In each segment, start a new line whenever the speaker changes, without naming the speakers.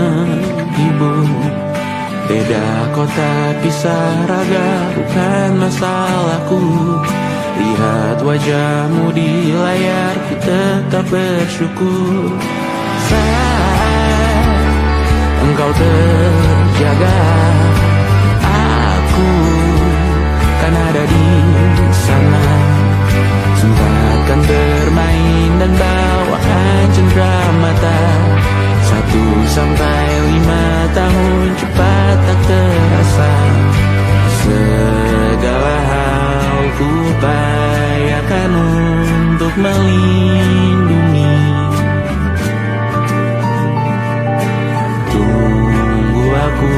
menghibur. Beda kota pisah raga bukan masalahku. Lihat wajahmu di layar, ku tetap bersyukur. Saat engkau terjaga, aku kan ada di sana. Sempatkan bermain dan bawaan cendera mata. 1 sampai 5 tahun cepat tak terasa. Segala hal ku upayakan untuk melindungi. Tunggu aku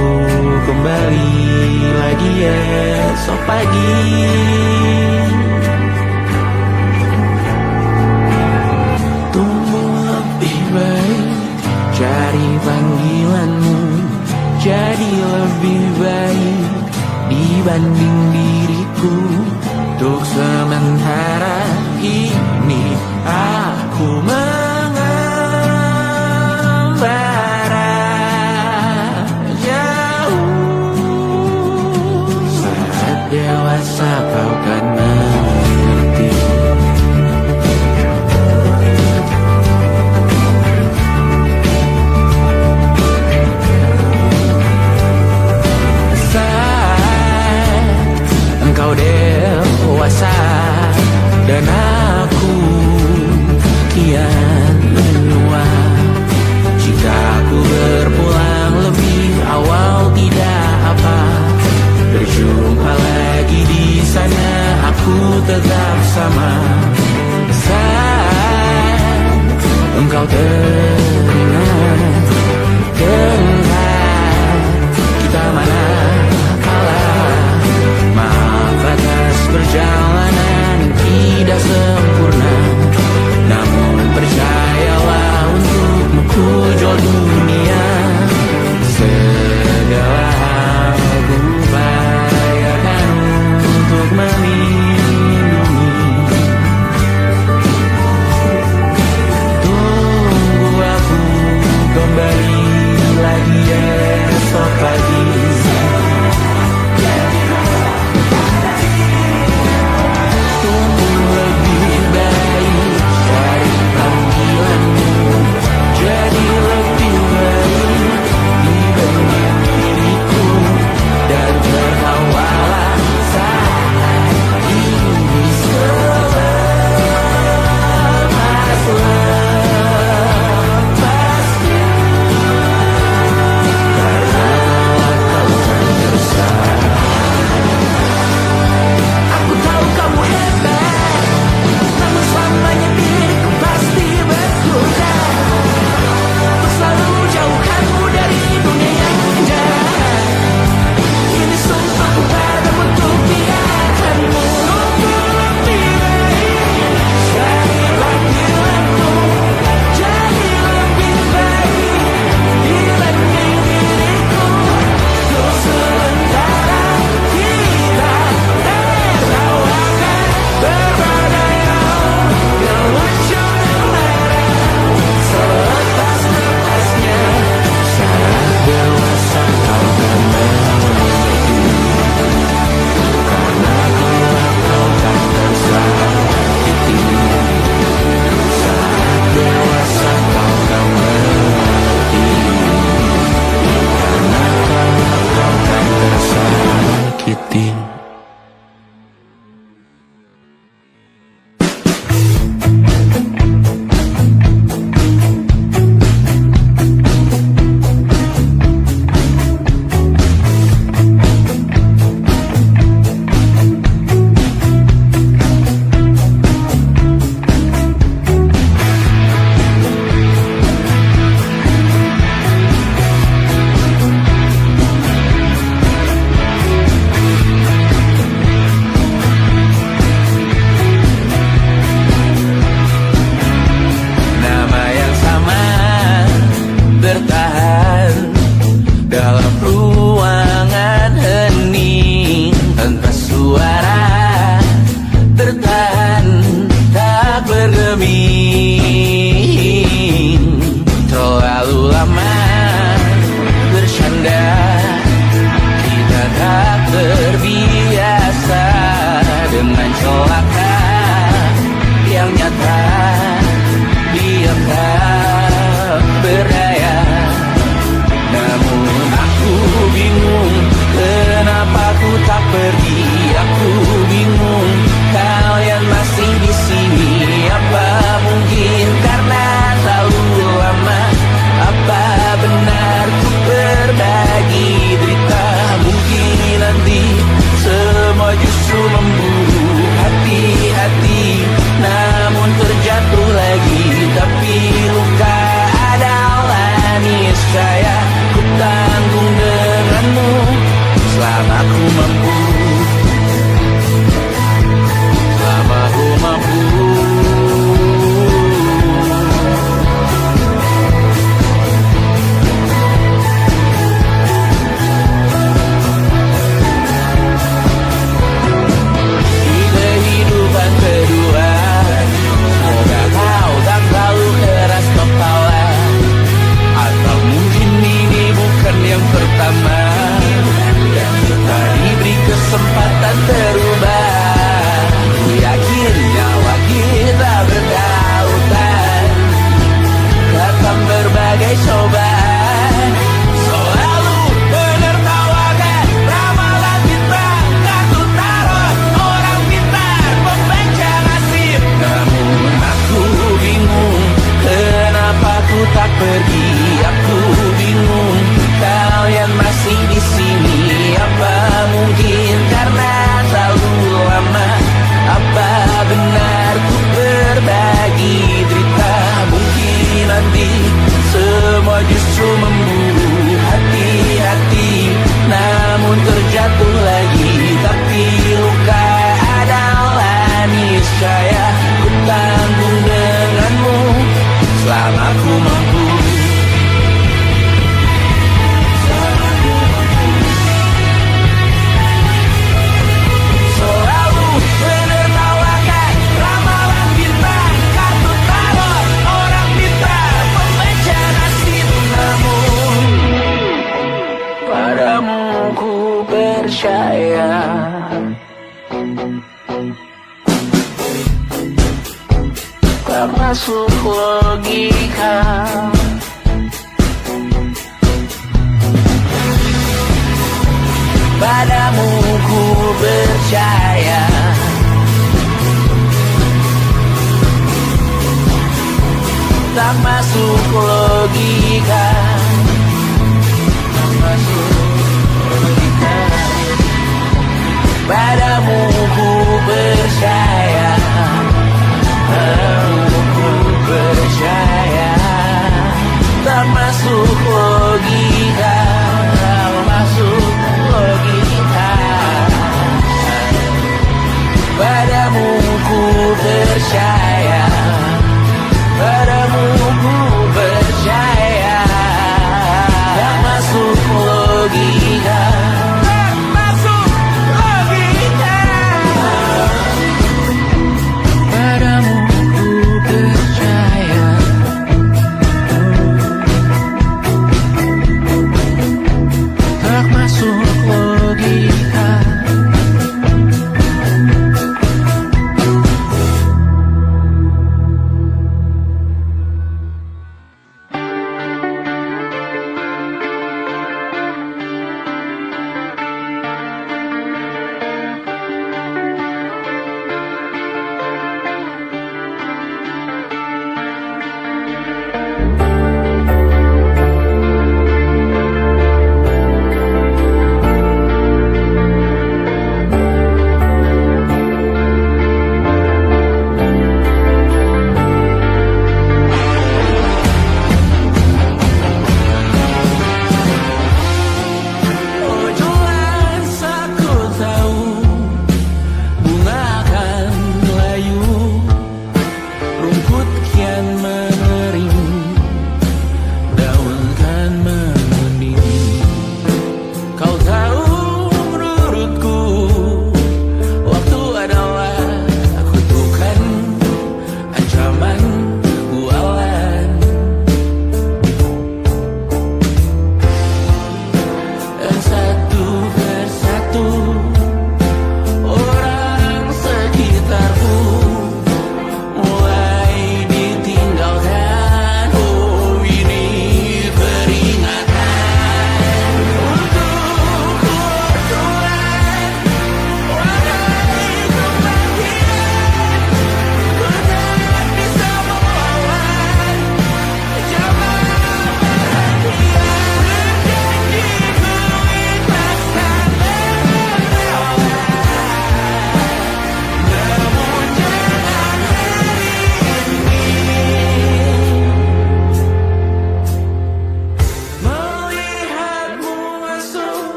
kembali lagi esok pagi. Tunggu lebih baik, cari panggilanmu jadi lebih baik dibanding diriku. Untuk sementara ini aku mengembara jauh. Saat dewasa kau kan mengerti. Engkau dewasa dan aku kian menua. Jika aku berpulang lebih awal tidak apa. Berjumpa lagi di sana, aku tetap sama. Saat engkau teringat, kita mana atas perjalanan tidak sempurna, namun percayalah untukmu ku jual dunia. Segala hal ku upayakan untuk melindungi. Tunggu aku kembali lagi esok pagi. Terlalu lama percaya. Tak masuk logika. Padamu ku percaya. Tak masuk logika. Tak masuk logika. Padamu ku percaya. Padamu ku percaya.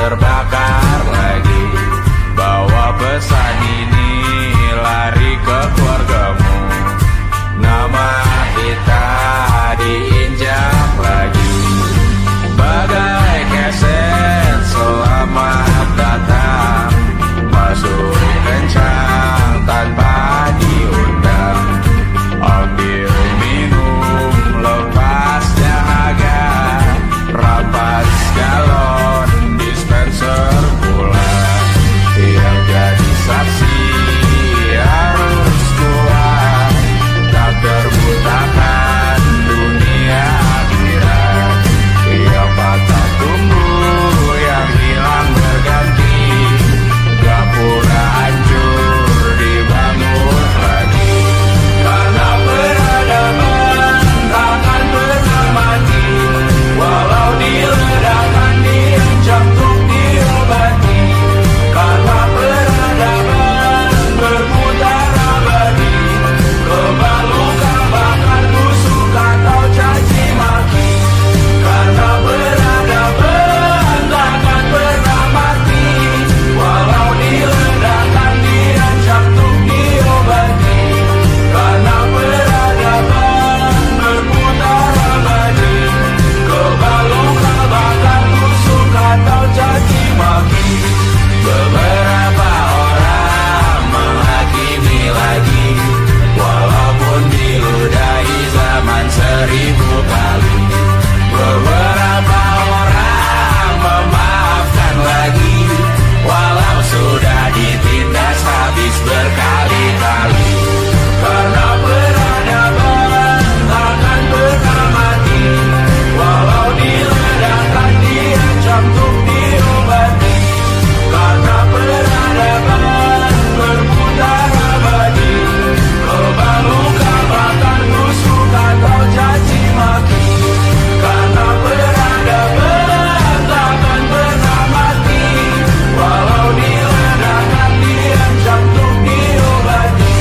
terbakar lagi. Bawa pesan ini lari ke keluargamu. Nama kita diinjak lagi. Bagai keset selamat datang, masuk kencang tanpa diundang. Ambil minum lepas dahaga, rampas galon dispenser pula. Yang jadi saksi harus kuat, tak terbutakan dunia akhirat. Yang patah tumbuh, yang hilang berganti, gak pura hancur dibangun lagi. Karena peradaban takkan pernah mati, walau diledakkan diancam untuk diobati. Karena peradaban berputar abadi, kebal luka bahkan busuk atau caci maki. Karena peradaban takkan pernah mati, walau diledakkan diancam untuk diobati. Karena peradaban berputar abadi, kebal luka bahkan busuk atau caci maki. Beberapa orang menghakimi lagi, walaupun diludahi zaman 1000 kali. Beberapa orang memaafkan lagi, walau sudah ditindas habis berkali-kali. Karena peradaban takkan pernah mati, walau diledakkan diancam untuk diobati. Karena peradaban berputar abadi, kebal luka bahkan busuk atau caci maki. Karena peradaban takkan pernah mati, walau diledakkan diancam untuk diobati.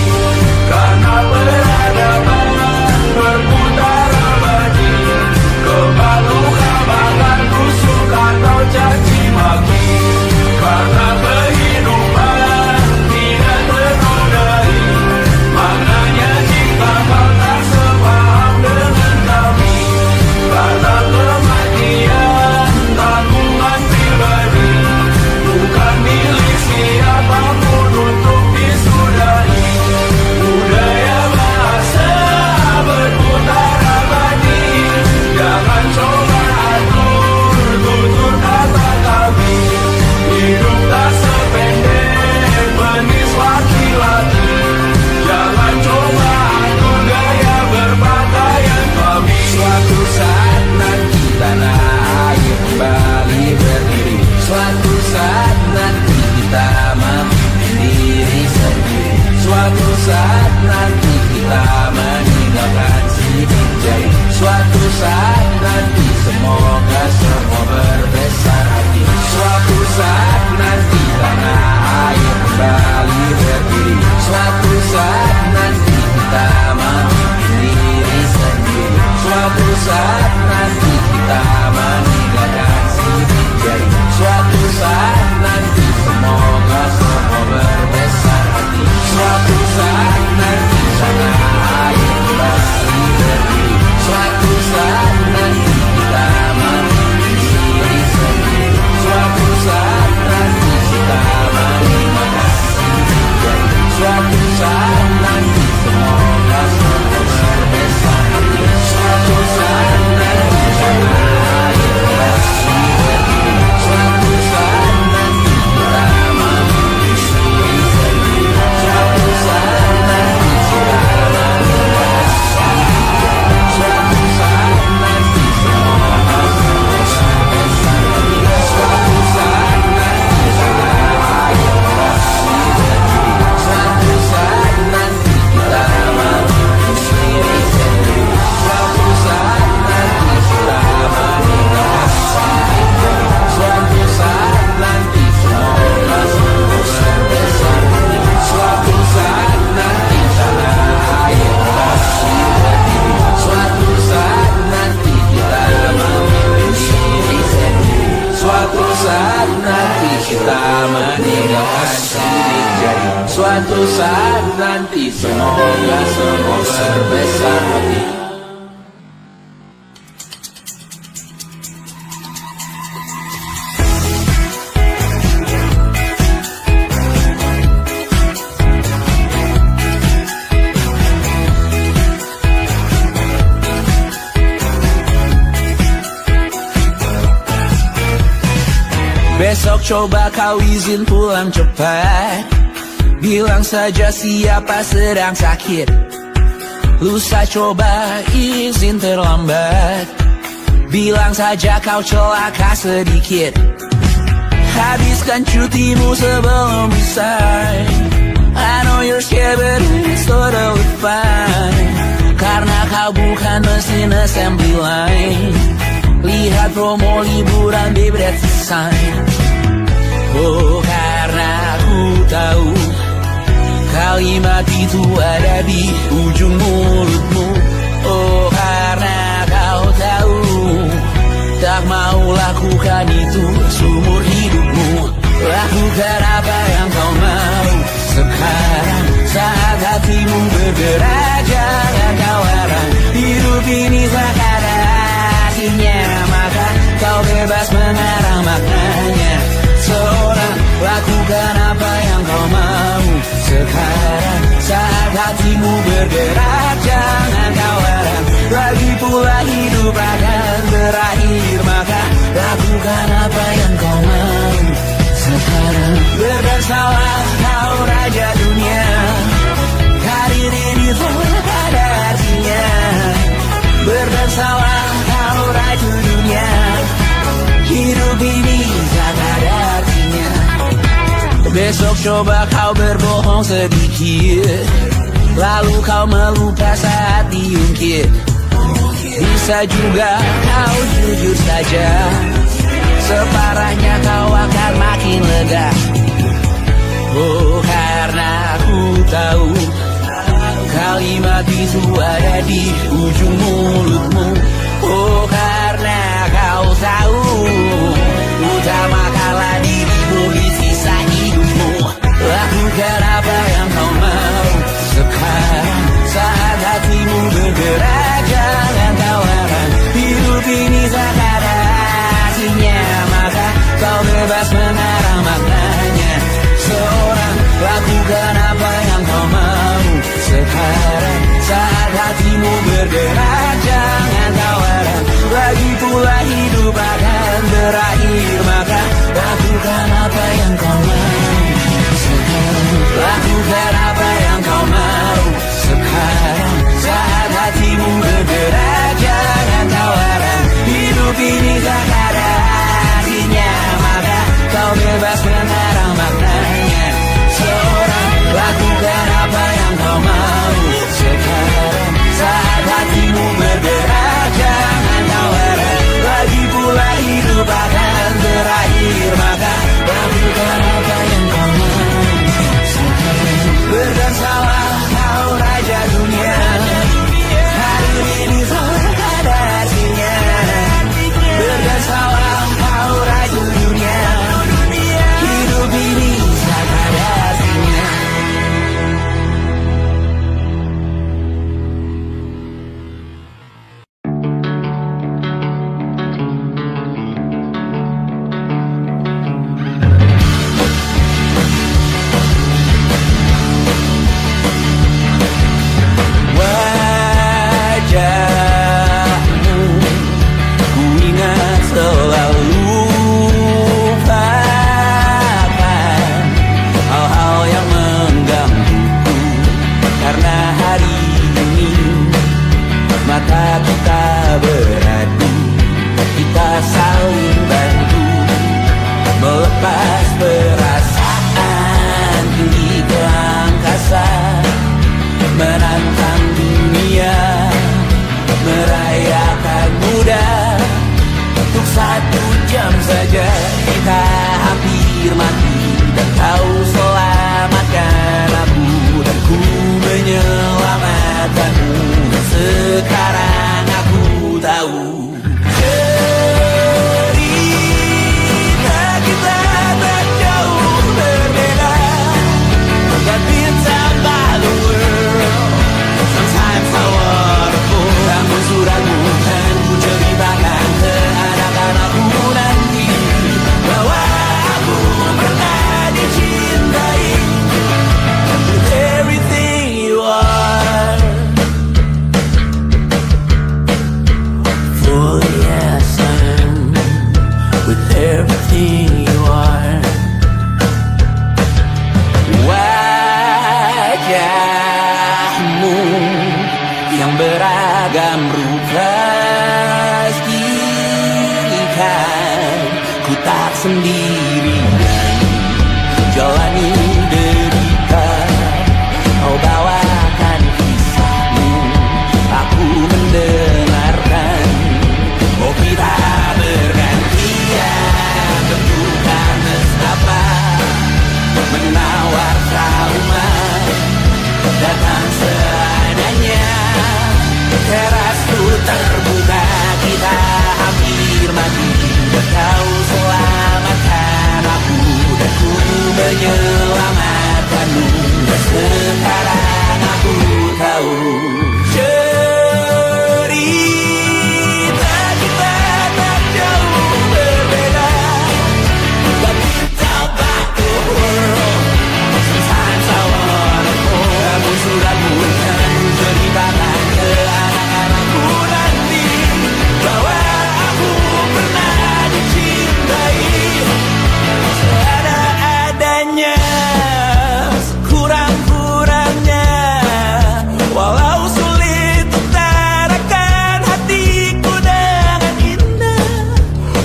Karena peradaban berputar abadi, kebal luka bahkan busuk atau caci maki. Karena kehidupan tidak ternodai, maknanya jika kau tak sepaham dengan kami. Karena kematian tanggungan pribadi, bukan milik siapapun untuk disudahi. Budaya bahasa berputar abadi, jangan coba atur tutur kata kami. Hidup tak sependek penis laki-laki, jangan coba atur gaya berpakaian kami. Suatu saat nanti tanah air kembali berdiri, suatu saat nanti kita memimpin diri sendiri. Suatu saat nanti kita meninggalkan sidik jari. Suatu saat nanti semoga semua berbesar hati. Suatu saat nanti tanah air kembali berdiri. Suatu saat nanti kita memimpin diri sendiri. Suatu saat nanti kita meninggalkan sidik jari. Suatu saat nanti semoga semua berbesar hati. Suatu saat nanti tanah air kembali berdiri. Suatu saat nanti kita Semoga semua berbesar hati.
Besok coba kau izin pulang cepat. Bilang saja siapa sedang sakit. Lusa coba izin terlambat. Bilang saja kau celaka sedikit. Habiskan cutimu sebelum usai. I know you're scared but it's totally fine. Karena kau bukan mesin assembly line. Lihat promo liburan baby that's a sign. Oh karena aku tahu kalimat itu ada di ujung mulutmu. Oh karena kau tahu tak mau lakukan itu seumur hidupmu. Lakukan apa yang kau mau sekarang saat hatimu bergerak. Jangan kau larang, hidup ini tak ada artinya, maka kau bebas mengarang maknanya. Seorang lakukan apa yang kau mau sekarang saat hatimu bergerak. Jangan kau larang, lagi pula hidup akan berakhir, maka lakukan apa yang kau mau sekarang. Berdesalah kau raja dunia, karir ini tak ada artinya. Berdesalah kau raja dunia, hidup ini tak ada artinya. Besok coba kau berbohong sedikit, lalu kau melupa saat diungkit. Bisa juga kau jujur saja, separahnya kau akan makin lega. Oh karena aku tahu kalimat itu ada di ujung mulutmu. Oh karena kau tahu utamakanlah dirimu di sisa hidupmu. Lakukan apa yang kau mau sekarang saat hatimu bergerak. Jangan kau larang, hidup ini tak ada artinya, maka kau bebas mengarang maknanya. Seorang lakukan apa yang kau mau sekarang saat hatimu bergerak. Jangan kau larang, lagi pula hidup akan berakhir, maka lakukan apa yang kau mau sekarang. Lakukan apa yang kau mau sekarang saat hatimu bergerak. Jangan kau larang, hidup ini tak ada artinya, maka kau bebas mengarang maknanya. Seorang lakukan apa yang kau mau sekarang saat hatimu bergerak. Jangan kau larang, lagi pula hidup akan berakhir, maka lakukan apa yang kau mau sekarang. Berdansalah kau raja dunia, hari ini tak ada artinya. Berdansalah kau raja dunia, hidup ini tak ada artinya. Wajahmu ku ingat selalu, lupakan hal-hal yang menggangguku. Karena hari ini mata kita beradu, kita saling bantu melepas perasaan tinggi ke angkasa, menantang dunia, merayakan muda. Untuk 1 jam saja kita hampir mati, dan kau selamatkan aku, dan ku menyelamatkanmu. Dan sekarang aku tahu cerita kita tak jauh berbeda. God been time by the world. pastikan ku tak sendirian jalani derita. Kau bawakan kisahmu, aku mendengarkan. Oh kita bergantian, tentukan nestapa menawar trauma datang seadanya. Terasku terbuka, kita hampir mati. Kau selamatkan aku dan ku menyelamatkanmu. Dan sekarang aku tahu cerita kita tak jauh berbeda. But tell back the world, sometimes I wanna go. Kamu sudah bukan ceritakan ke anak-anakku nanti bahwa aku pernah dicintai seada-adanya, kurang-kurangnya. Walau sulit utarakan hatiku dengan indah,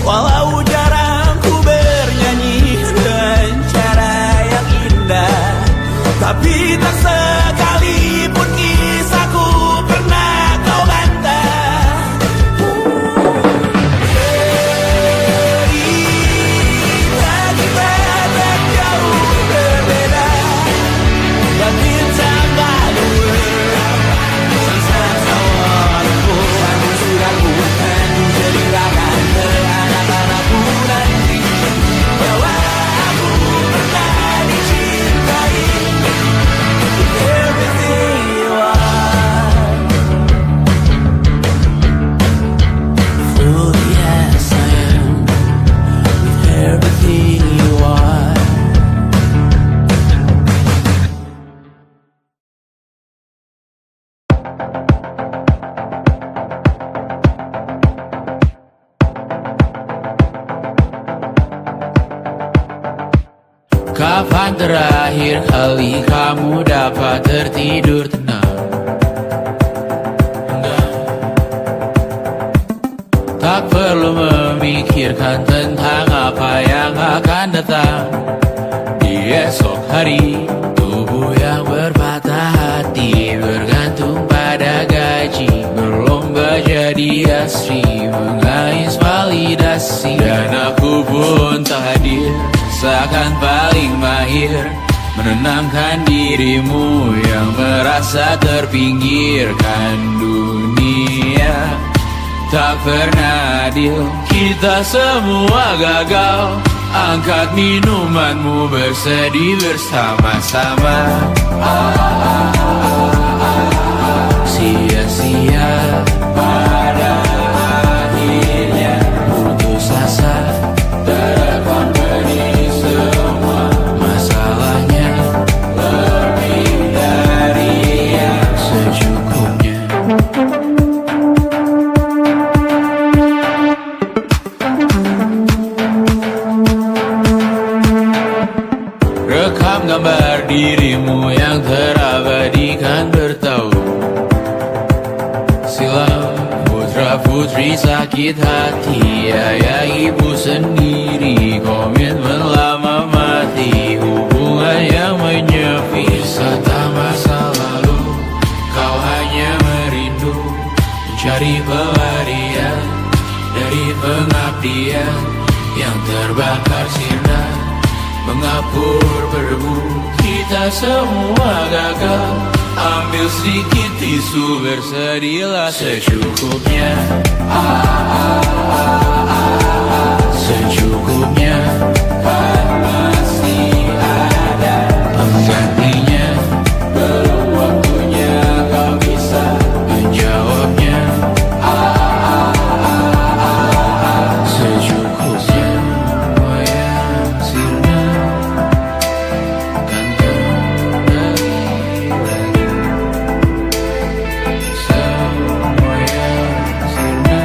walau jarang ku bernyanyi dengan cara yang indah, tapi tak sekalipun kisahku pernah kau bantah. Cerita kita tak jauh berbeda, but it's about the world. Sometimes I wanna go. Kamu sudah bukan ceritakan ke anak-anakku nanti bahwa aku pernah dicintai. Everything you are, fully as I am, with everything you are. Kapan terakhir kali kamu dapat tertidur tenang? Tak perlu memikirkan tentang apa yang akan datang di esok hari. Tubuh yang berpatah hati bergantung pada gaji, berlomba jadi asri, mengais validasi. Dan aku pun tak hadir, seakan paling mahir menenangkan dirimu yang merasa terpinggirkan dunia. Tak pernah adil, kita semua gagal. Angkat minumanmu, bersedih bersama-sama. Sia-sia pada akhirnya putus asa, terekam benih semua masalahnya. Lebih dari yang secukupnya. Rekam gambar dirimu yang terabadikan bertahun silam. Putra-putri sakit hati, ayah ibu sendiri, komitmen lama mati, hubungan yang menyepi. Wisata masa lalu, kau hanya merindu mencari pelarian dari pengabdian yang terbakar sirna, mengapur berdebu. Kita semua gagal, ambil sedikit tisu, bersedihlah secukupnya. Secukupnya, kan masih ada penggantinya. Belum waktunya kau bisa menjawabnya. Secukupnya, semua yang sirna kan kembali lagi. Semua yang sirna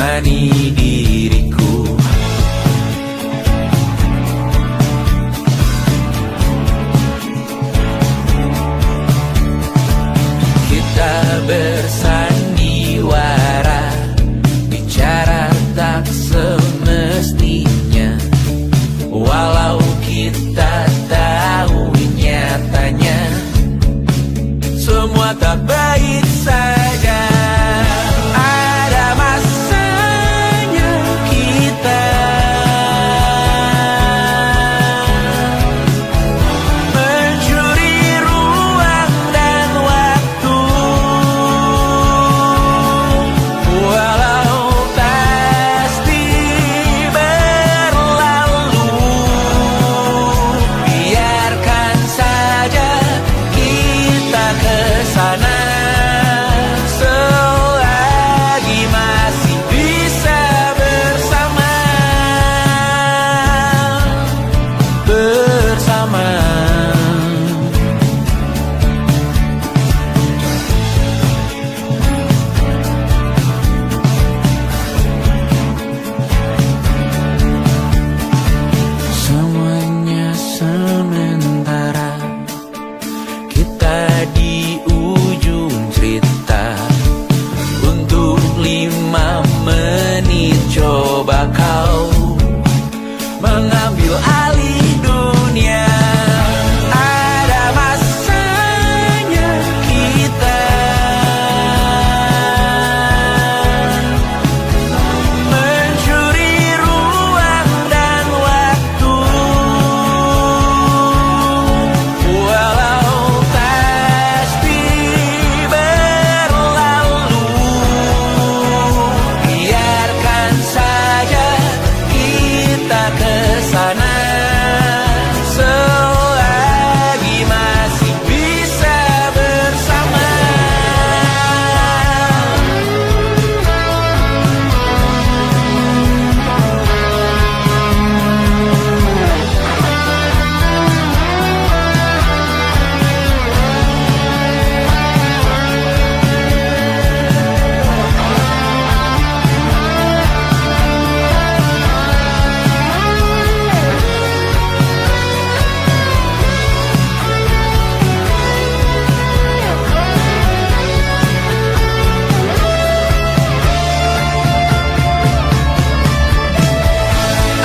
menemani diriku. Kita bersandiwara, bicara tak semestinya, walau kita tahu nyatanya semua tak baik saja. Ada masanya kita mencuri ruang dan waktu, walau pasti berlalu. Biarkan saja kita kesana selagi masih bisa bersama. Semuanya sementara, kita di ujung cerita. Untuk 5 menit coba kau mengambil alih dunia. Ada masanya kita mencuri ruang dan waktu, walau pasti berlalu. Biarkan saja kita kesana selagi masih bisa bersama.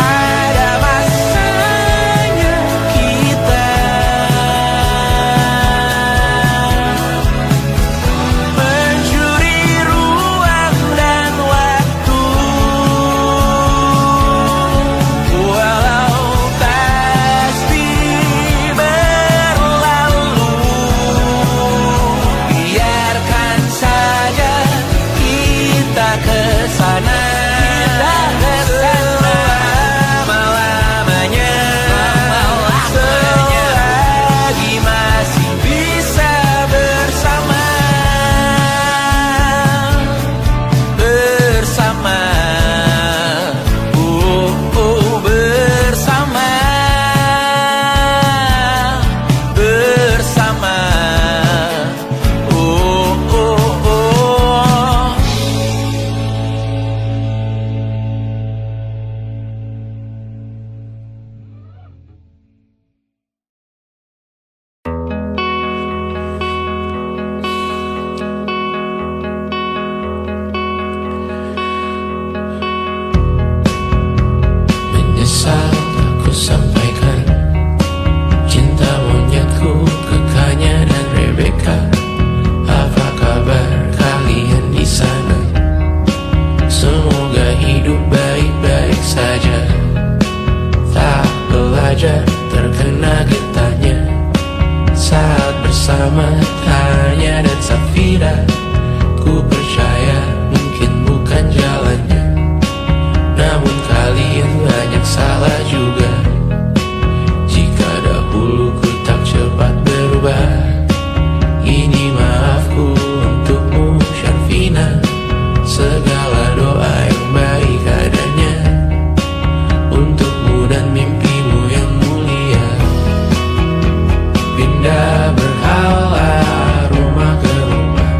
Ada masanya kita mencuri ruang dan waktu, walau pasti berlalu. Biarkan saja kita kesana selama-lamanya, selagi masih bisa bersama. Bersama, bersama, bersama, menyesal aku sampaikan cinta monyetku ke Kanya dan Rebecca. Apa kabar kalian di sana? Semoga hidup baik-baik saja. Tak belajar terkena getahnya saat bersama Tanya dan Safira. Ku percaya mungkin bukan jalannya, namun kalian banyak salah juga. Jika dahulu ku tak cepat berubah, ini maafku untukmu Syarfina. Segala doa yang baik adanya untukmu dan mimpimu yang mulia. Pindah berhala rumah ke rumah,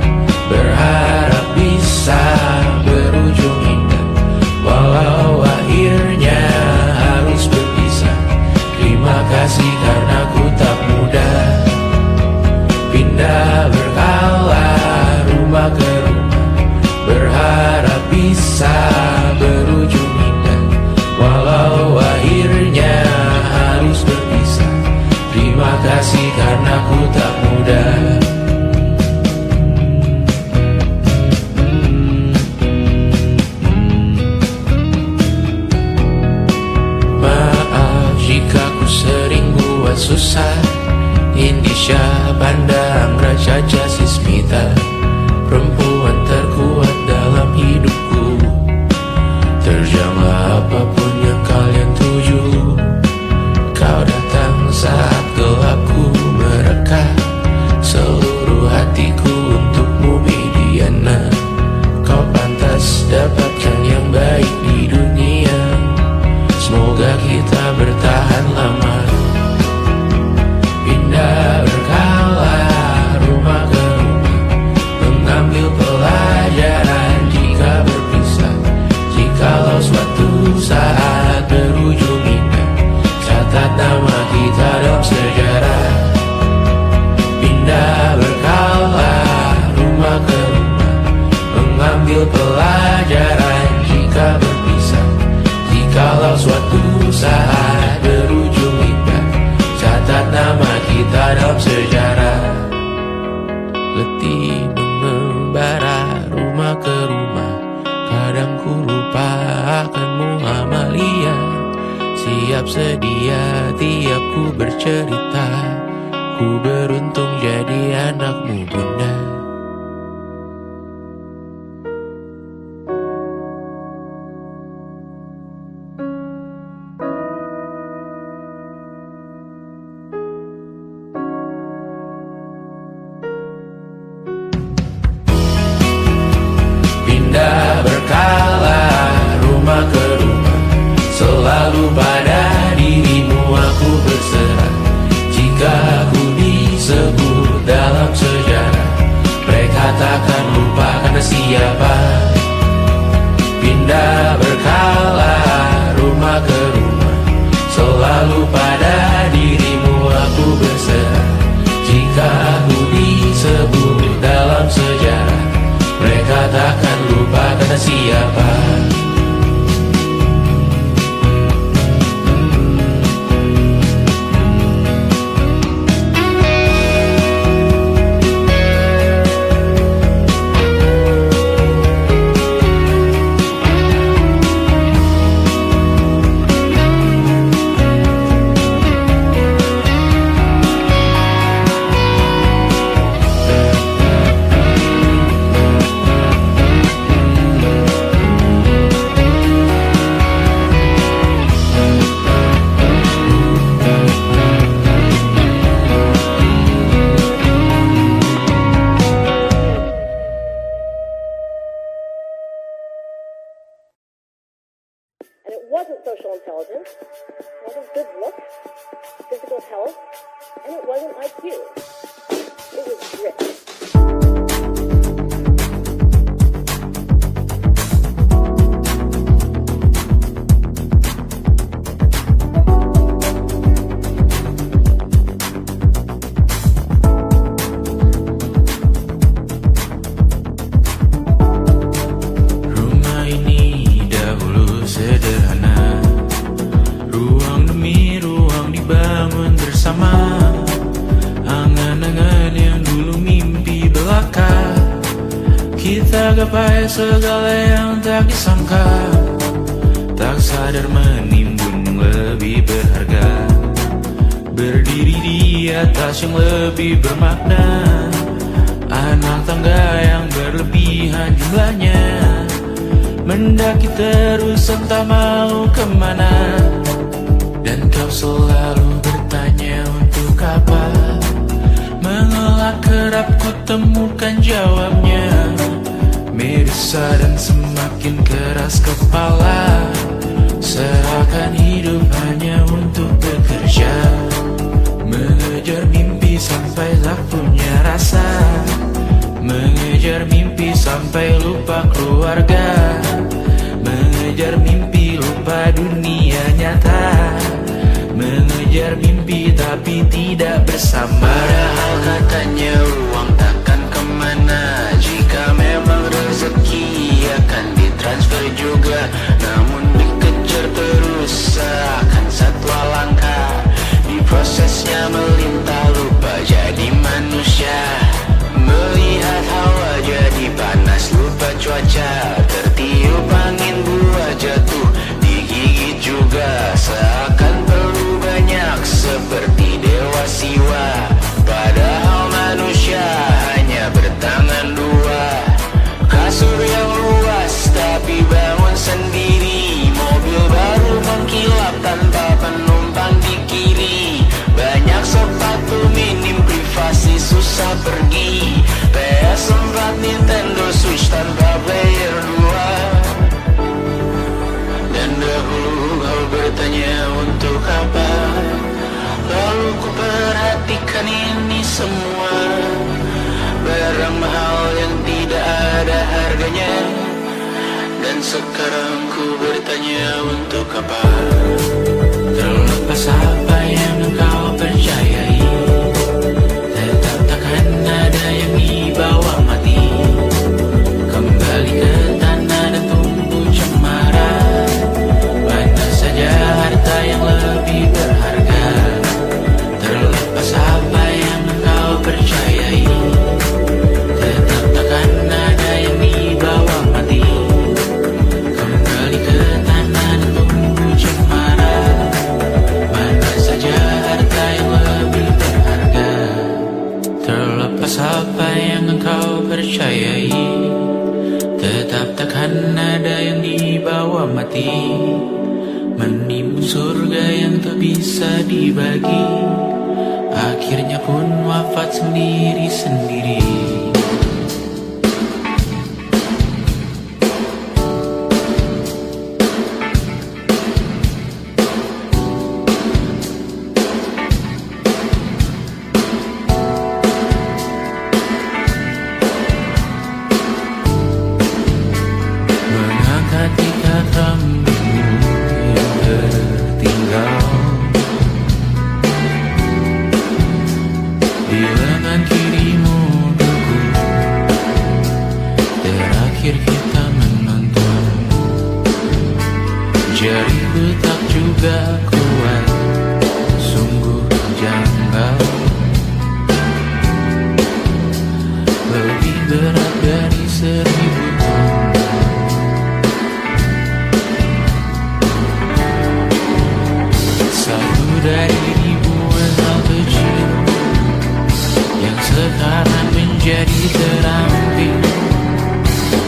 susah. Indonesia pandang Raja Jasismita, perempuan terkuat dalam hidupku. Terjanglah apapun yang kalian tuju. Kau datang saat gelapku mereka, seluruh hatiku untukmu Mediana. Kau pantas dapatkan yang baik di dunia. Semoga kita bertahan lama. Pindah berkala rumah ke rumah, mengambil pelajaran jika berpisah. Jikalau suatu saat berujung indah, catat nama kita dalam sejarah. Pindah berkala rumah ke rumah, mengambil pelajaran jika berpisah. Jikalau suatu saat berujung indah, catat nama kita dalam sejarah. Letih mengembara rumah ke rumah, kadang ku lupa akanmu Amalia. Siap sedia tiap ku bercerita, ku beruntung jadi anakmu bunda. Pindah berkala rumah ke rumah, selalu pada dirimu aku berserah. Jika aku disebut dalam sejarah, mereka takkan lupa karena siapa. Pindah berkala rumah ke rumah, selalu pada dirimu aku berserah. Jika aku disebut dalam sejarah, mereka takkan lupa karena siapa.
And it wasn't social intelligence, it wasn't good looks, physical health, and it wasn't IQ. It was grit.
Rumah ini dahulu sederhana, ruang demi ruang dibangun bersama. Angan-angan yang dulu mimpi belaka, kita gapai segala yang tak disangka. Tak sadar menimbun lebih berharga, berdiri di atas yang lebih bermakna. Anak tangga yang berlebihan jumlahnya, mendaki terus entah mau kemana. Dan kau selalu bertanya untuk apa, mengelak kerap ku temukan jawabnya. Meresah dan semakin keras kepala, seakan hidup hanya untuk bekerja. Mengejar mimpi sampai tak punya rasa, mengejar mimpi sampai lupa keluarga, mengejar mimpi lupa dunia nyata, mengejar mimpi tapi tidak bersama. Padahal katanya uang takkan kemana, jika memang rezeki akan ditransfer juga. Namun dikejar terus seakan satwa langka, di prosesnya melintah lupa jadi manusia. Melihat hawa jadi panas lupa cuaca,
sekarang ku bertanya untuk apa?
Terlepas apa yang engkau percayai, tetap takkan ada yang dibawa mati. Kembali ke tanah dan tumbuh cemara. Mana saja harta yang lebih berharga. Terlepas apa yang engkau percayai, tetap takkan ada yang dibawa mati. Kembali ke tanah dan tumbuh cemara. Mana saja harta yang lebih berharga. Terlepas apa yang engkau percayai, tetap takkan ada yang dibawa mati. Menimbun surga yang tak bisa dibagi, akhirnya pun wafat sendiri-sendiri. Mengangkat ikat rambutmu yang tertinggal di lengan kirimu dulu. Terakhir kita menonton, jariku tak juga kuat, sungguh janggal. Lebih berat dari 1000 ton. Satu dari ribuan hal kecil yang sekarang menjadi terampil,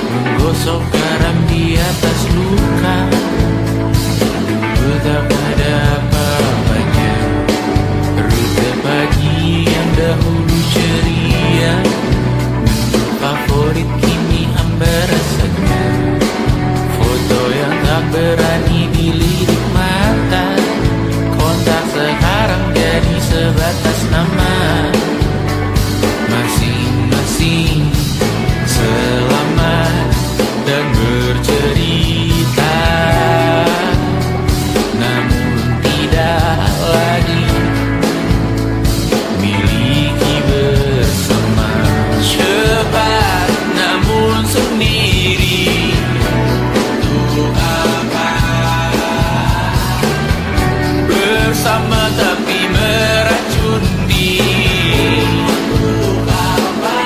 menggosok garam di atas luka. Dulu tak ada apa-apanya, rute pagi yang dahulu ceria, menu favorit kini hambar rasanya. Foto yang tak berani dilirik mata, kontak sekarang jadi sebatas nama. Masing-masing selamat dan bercerita, namun tidak lagi miliki bersama. Cepat namun sendiri, untuk apa? Bersama tapi meracun diri, untuk apa?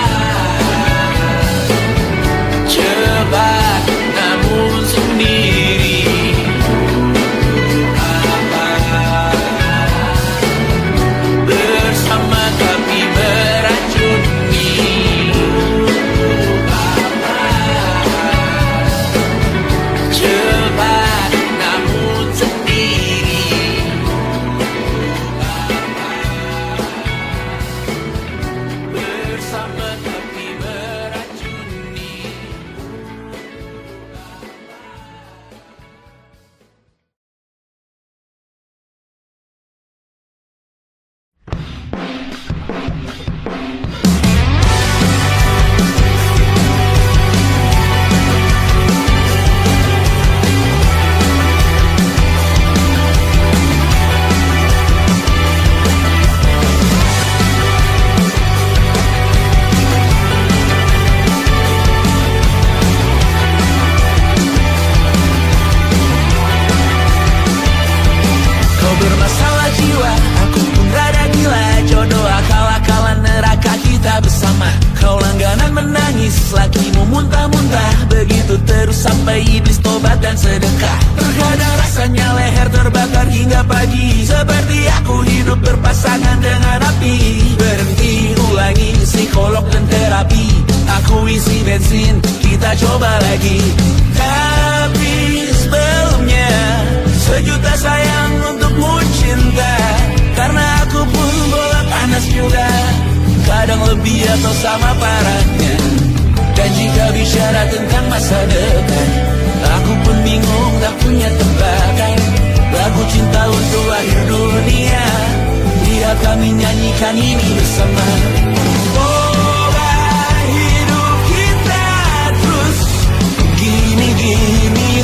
Cepat namun sendiri, untuk apa? Bersama tapi meracun diri, untuk apa? Cepat namun sendiri, bersama tapi meracuni. Kau bermasalah jiwa, aku pun rada gila. Jodoh akal-akalan neraka kita bersama. Kau langganan menangis, lakimu muntah-muntah. Begitu terus sampai iblis tobat dan sedekah. Terkadang rasanya leher terbakar hingga pagi, seperti aku hidup berpasangan dengan api. Berhenti, ulangi psikolog dan terapi. Aku isi bensin, kita coba lagi. Tapi sebelumnya, sejuta sayang untukmu cinta. Karena aku pun bola panas juga, kadang lebih atau sama parahnya. Dan jika bicara tentang masa depan, aku pun bingung tak punya tebakan. Lagu cinta untuk akhir dunia, biar kami nyanyikan ini bersama. Semoga hidup kita terus gini-gini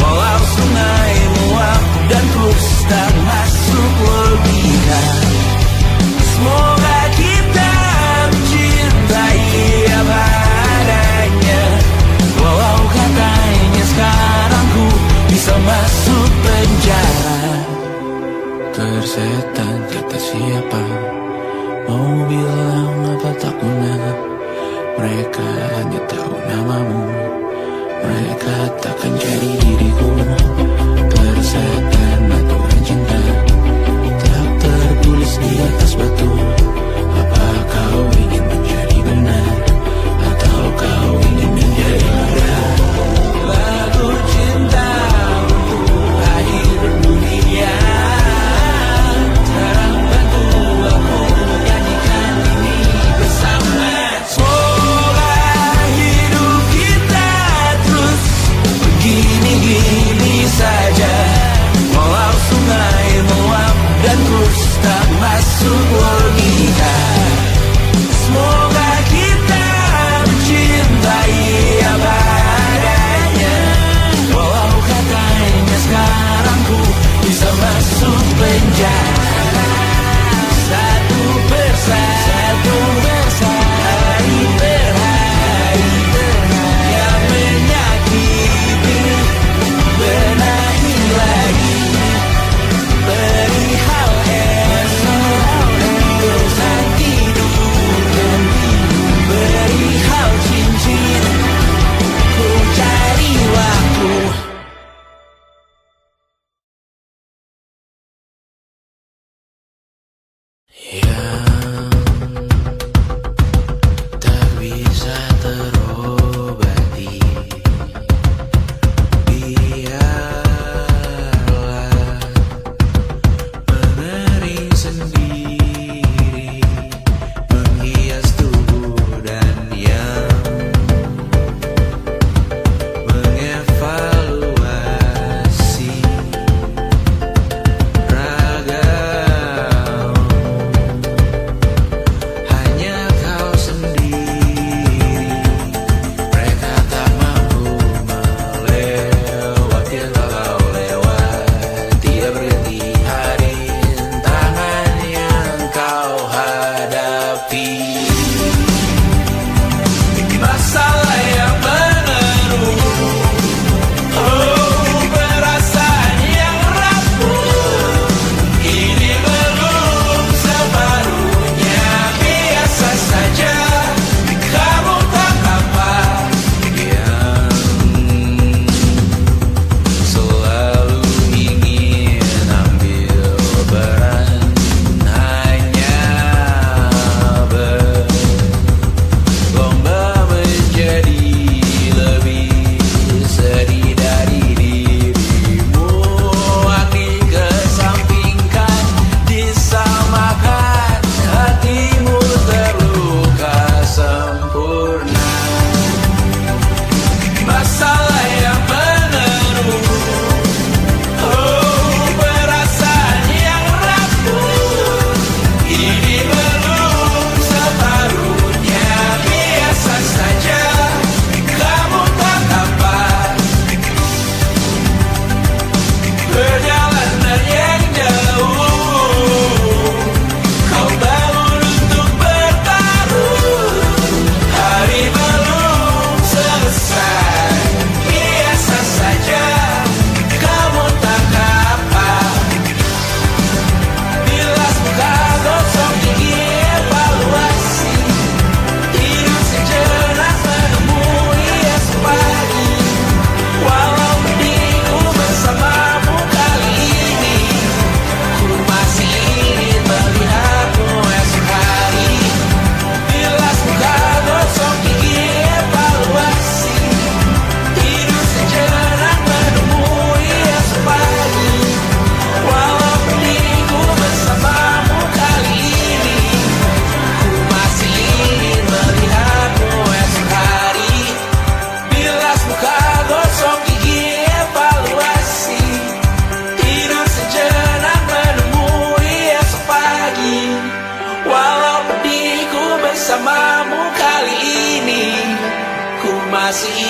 Walau sungai meluap dan terus tak masuk logika. Semoga kita mencintai apa adanya. Walau katanya sekarang ku bisa masuk penjara. Tersetan kata siapa, mau bilang apa tak guna. Mereka hanya tahu namamu, mereka takkan jadi diriku. Tersetan aturan cinta tak tertulis di atas batu. Apa kau ingin menjadi benar, atau kau ingin menjadi mudah? Lagu cinta untuk akhir dunia, sekarang bantu aku nyanyikan ini bersama. Semoga hidup kita terus begini.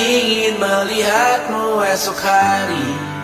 ingin melihatmu esok hari.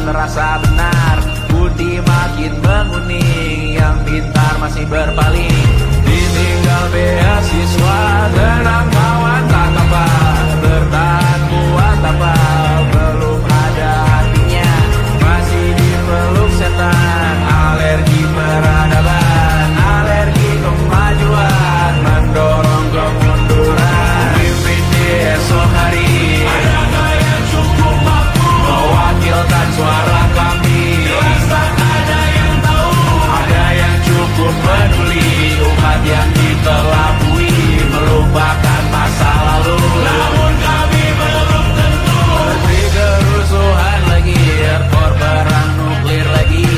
Merasa benar, putih makin menguning, yang pintar masih berpaling. Ditinggal beasiswa, tenang kawan tak kabar, bertahan kuat tapal, belum ada artinya, masih dipeluk setan. Alergi peradaban, alergi kemajuan, mendorong kemunduran. Mimpin di esok hari, adakah yang cukup mampu mewakilkan suara kami? Jelas tak ada yang tahu, ada yang cukup peduli, umat yang dikelabui, melupakan masa lalu. Namun kami belum tentu seperti kerusuhan lagi, error perang nuklir lagi.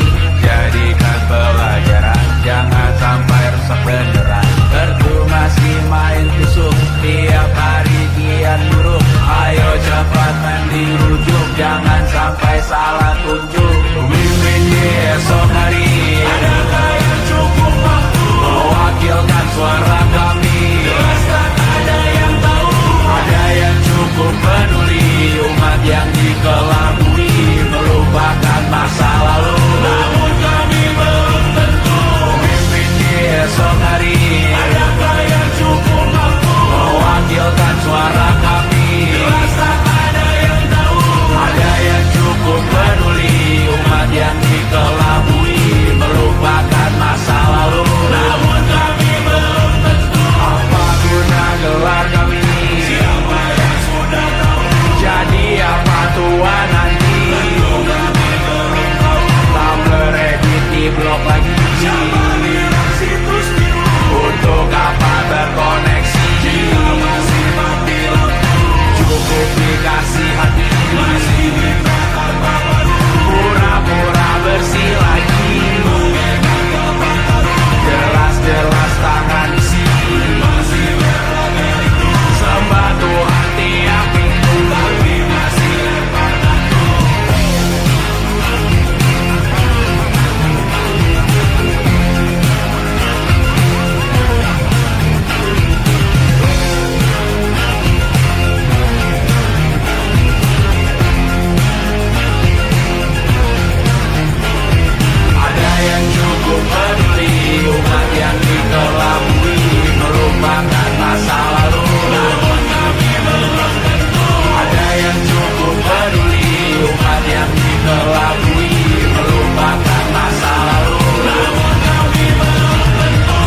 Jadikan pelajaran, jangan sampai rusak beneran. Erdu masih main tusuk, tiap hari kian buruk. Ayo cepat mandi rujuk, jangan sampai salah tunjuk. Mimpin di esok hari, adakah yang cukup mampu mewakilkan suara kami? Jelas tak ada yang tahu, ada yang cukup peduli, umat yang dikelabui, melupakan masa lalu. Namun kami belum tentu mimpin di esok hari, adakah yang cukup mampu mewakilkan suara kami? Jelas tak ada yang tahu, ada yang cukup peduli, umat yang dikelabui, melupakan masa lalu. Namun kami belum tentu apa guna gelar kami. Siapa yang sudah tahu, jadi apa tua nanti? Tentu kami belum tahu, tak beredit di blog lagi. Siapa bilang situs biru, untuk apa terkoneksi? Jika masih mati lampu, cukup dikasih hati, masih mintakan baru, pura-pura bersih lagi. Jelas-jelas tangan isi, masih berlagak, sembah Tuhan tiap minggu, tapi masih lempar batu. Ada yang cukup peduli, umat yang dikelabui, melupakan masa lalu. Namun kami belum tentu, ada yang cukup peduli, umat yang dikelabui, melupakan masa lalu. Namun kami belum tentu.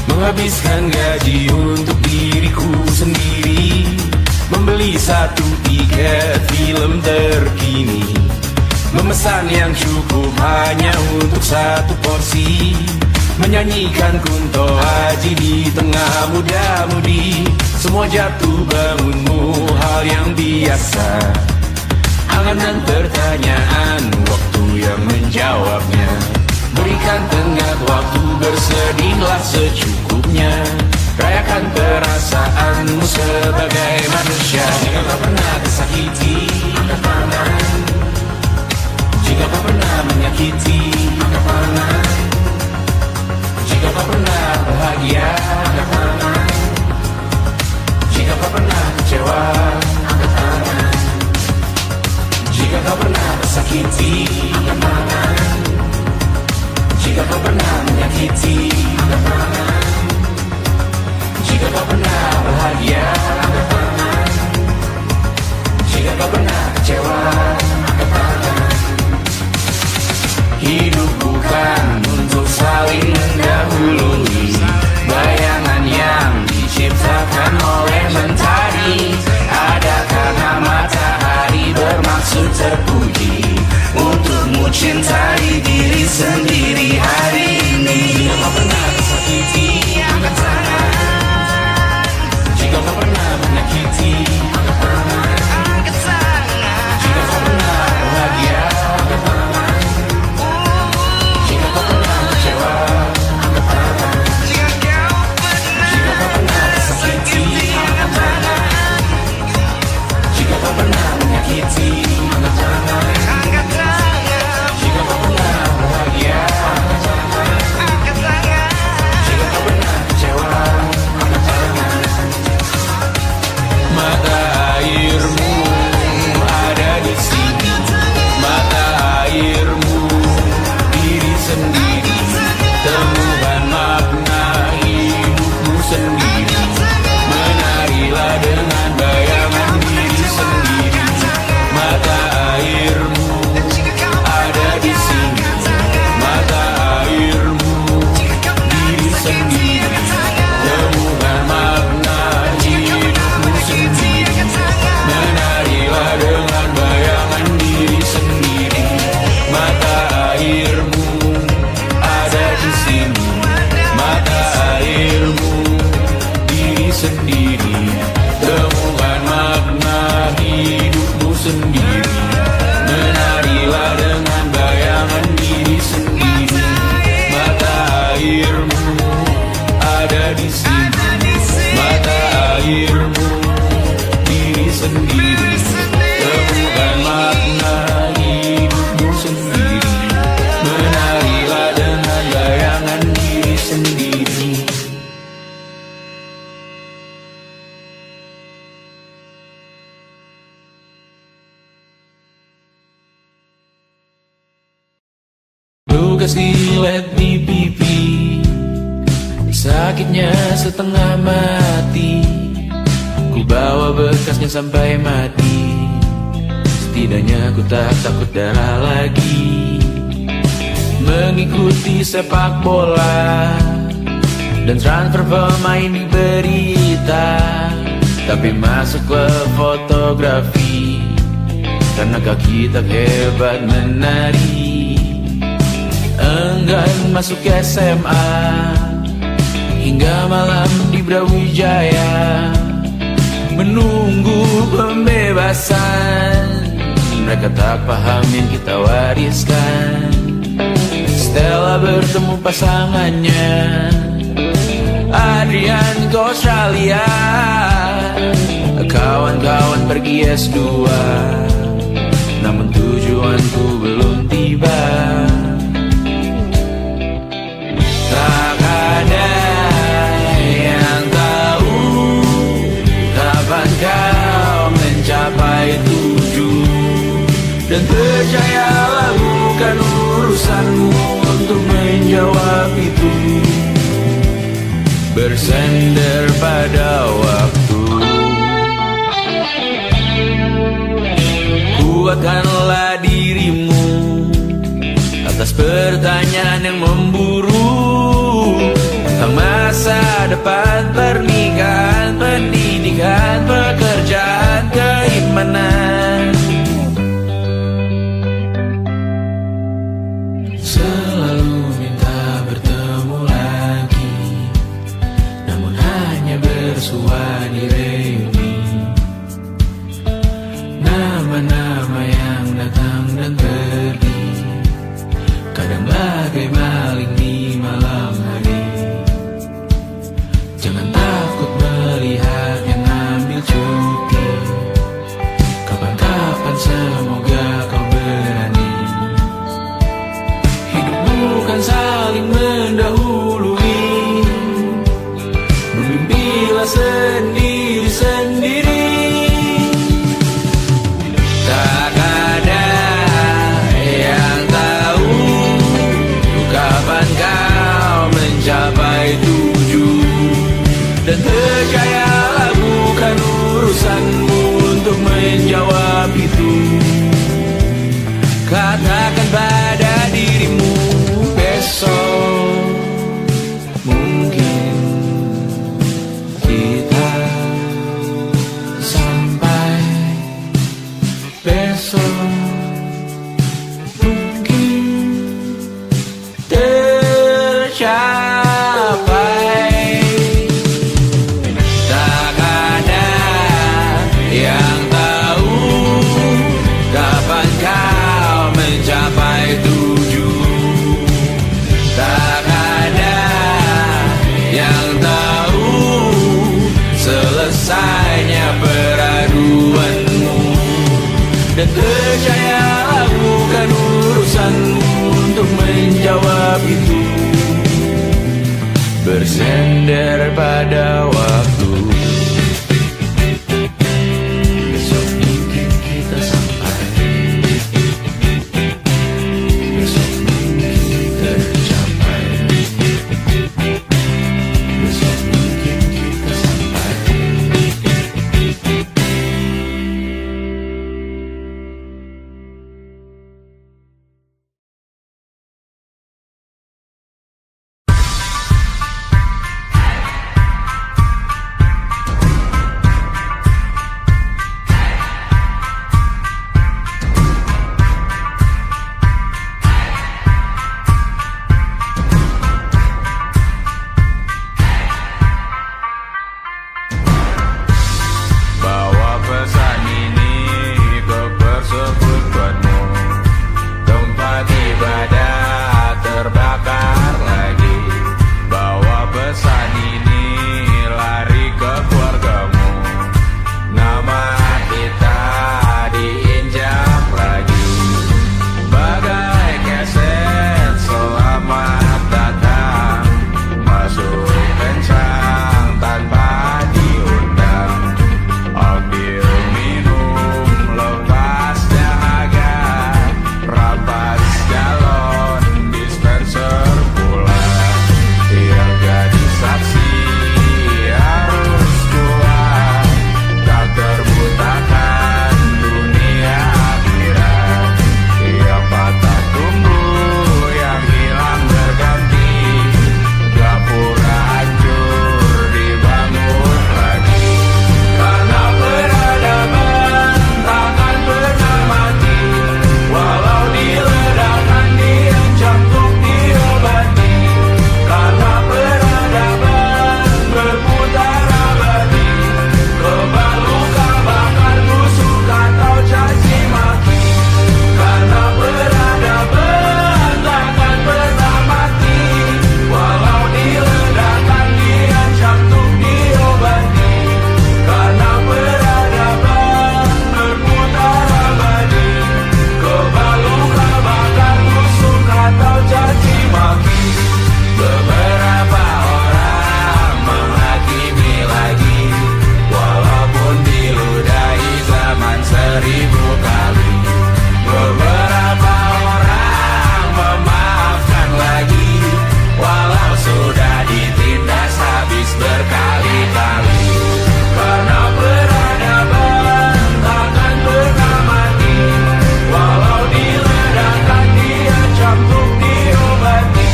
Menghabiskan gaji untuk diriku sendiri, membeli satu tiket film terkini, memesan yang cukup hanya untuk satu porsi, menyanyikan Kunto Aji di tengah muda-mudi. Semua jatuh bangunmu hal yang biasa, angan dan pertanyaan, waktu yang menjawabnya. Berikan tengah waktu, bersedihlah secukupnya. Rayakan perasaanmu sebagai manusia. Jika kau pernah tersakiti, angkat tangan. Jika kau pernah menyakiti, angkat tangan. Jika kau pernah bahagia, angkat tangan. Jika kau pernah kecewa, angkat tangan. Jika kau pernah tersakiti, angkat tangan. Jika kau pernah menyakiti, angkat tangan. Jika kau pernah bahagia, angkat tangan. Jika kau pernah kecewa, angkat tangan. Hidup bukan untuk saling mendahului bayangan yang diciptakan oleh mentari. Ada karena matahari bermaksud terpuji untukmu cintai diri sendiri hari ini. Jika kau pernah tersakiti, angkat tangan. Jika kau pernah menyakiti, angkat tangan. Jika kau pernah bahagia, angkat tangan. Jika kau pernah kecewa, angkat tangan. Jika kau pernah tersakiti, angkat tangan. Jika kau pernah menyakiti, angkat tangan. Jika kau pernah bahagia, angkat tangan. Jika kau pernah kecewa, angkat tangan. Mata airmu ada di sini. Mata airmu diri sendiri. Temukan makna hidupmu sendiri. Menarilah dengan bayangan diri sendiri. Mata airmu ada di sini. Mata airmu diri sendiri. Temukan makna hidupmu sendiri. Menarilah dengan bayangan diri sendiri. Mata airmu ada di sini. Mata airmu diri sendiri. Temukan makna hidupmu sendiri. Menarilah dengan bayangan diri sendiri. Mata airmu ada di sini. Mata airmu diri sendiri. Temukan makna hidupmu sendiri. Menarilah dengan bayangan diri sendiri. Lukas dilet di pipi, sakitnya setengah mati. Ku bawa bekasnya sampai mati. Setidaknya ku tak takut darah lagi. Mengikuti sepak bola dan transfer pemain di berita. Tapi masuk ke fotografi karena kaki tak hebat menari. Enggan masuk SMA hingga malam di Brawijaya menunggu pembebasan. Mereka tak paham yang kita wariskan. Stella bertemu pasangannya Adrian ke Australia. Kawan-kawan pergi S2, namun tujuanku belum tiba. Tak ada yang tahu kapan kau mencapai tujuan. Dan percayalah bukan urusanmu untuk menjawab itu. Bersender pada waktu. Kuatkanlah dirimu atas pertanyaan yang memburu tentang masa depan, pernikahan, pendidikan, pekerjaan, keimanan. Selalu minta bertemu lagi, namun hanya bersua di reuni. Nama-nama yang datang dan pergi, kadang bagai maling menjawab itu. Katakan pada dirimu besok mungkin kita sampai, besok mungkin tercapai. Tak ada yang tahu kapan kau mencapai tujuan. Tak ada yang tahu selesainya peraduanmu. Dan percayalah bukan urusanmu untuk menjawab itu. Bersender pada waktu. Besok mungkin kita sampai, besok mungkin tercapai, besok mungkin kita sampai.
Bawa pesan ini ke persekutuanmu. Tempat ibadah terbakar lagi. Bawa pesan ini lari ke keluargamu. Nama kita diinjak lagi. Bagai keset selamat datang, masuk kencang tanpa diundang. Ambil minum lepas dahaga, rampas galon dispenser pula. Yang jadi saksi harus kuat, tak terbutakan dunia akhirat. Yang patah tumbuh, yang hilang berganti, gapura hancur dibangun lagi. Karena peradaban takkan pernah mati, walau diledakkan, diancam untuk diobati. Karena peradaban berputar abadi, kebal luka bakar busuk atau caci maki. Karena peradaban takkan pernah mati, walau diledakkan, diancam untuk diobati. Karena peradaban berputar abadi, kebal luka bakar busuk atau caci maki. Beberapa orang menghakimi lagi, walaupun diludahi zaman 1000 kali. Beberapa orang memaafkan lagi, walau sudah ditindas habis berkali-kali. Karena peradaban takkan pernah mati, walau diledakkan, diancam untuk diobati.